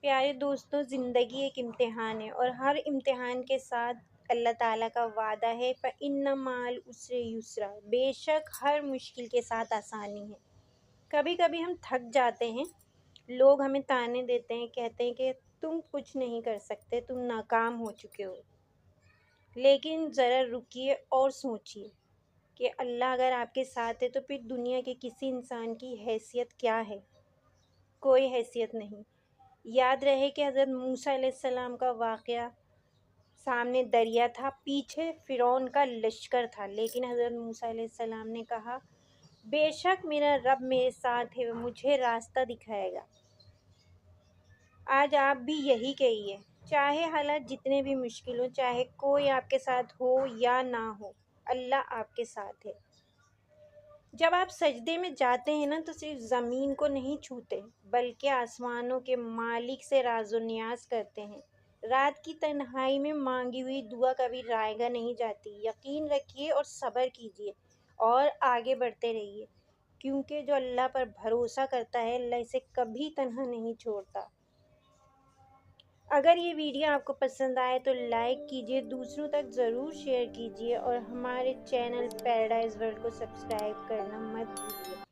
پیارے دوستوں، زندگی ایک امتحان ہے اور ہر امتحان کے ساتھ اللہ تعالیٰ کا وعدہ ہے فَإِنَّ مَعَ الْعُسْرِ يُسْرًا، بے شک ہر مشکل کے ساتھ آسانی ہے۔ کبھی کبھی ہم تھک جاتے ہیں، لوگ ہمیں طعنے دیتے ہیں، کہتے ہیں کہ تم کچھ نہیں کر سکتے، تم ناکام ہو چکے ہو۔ لیکن ذرا رکیے اور سوچیے کہ اللہ اگر آپ کے ساتھ ہے تو پھر دنیا کے کسی انسان کی حیثیت کیا ہے؟ کوئی حیثیت نہیں۔ یاد رہے کہ حضرت موسیٰ علیہ السلام کا واقعہ، سامنے دریا تھا، پیچھے فرعون کا لشکر تھا، لیکن حضرت موسیٰ علیہ السلام نے کہا بے شک میرا رب میرے ساتھ ہے، وہ مجھے راستہ دکھائے گا۔ آج آپ بھی یہی کہیے، چاہے حالات جتنے بھی مشکل ہوں، چاہے کوئی آپ کے ساتھ ہو یا نہ ہو، اللہ آپ کے ساتھ ہے۔ جب آپ سجدے میں جاتے ہیں نا تو صرف زمین کو نہیں چھوتے بلکہ آسمانوں کے مالک سے راز و نیاز کرتے ہیں۔ رات کی تنہائی میں مانگی ہوئی دعا کبھی رائے گا نہیں جاتی۔ یقین رکھیے اور صبر کیجیے اور آگے بڑھتے رہیے، کیونکہ جو اللہ پر بھروسہ کرتا ہے اللہ اسے کبھی تنہا نہیں چھوڑتا۔ اگر یہ ویڈیو آپ کو پسند آئے تو لائک کیجیے، دوسروں تک ضرور شیئر کیجیے اور ہمارے چینل پیراڈائز ورلڈ کو سبسکرائب کرنا مت بھولیے۔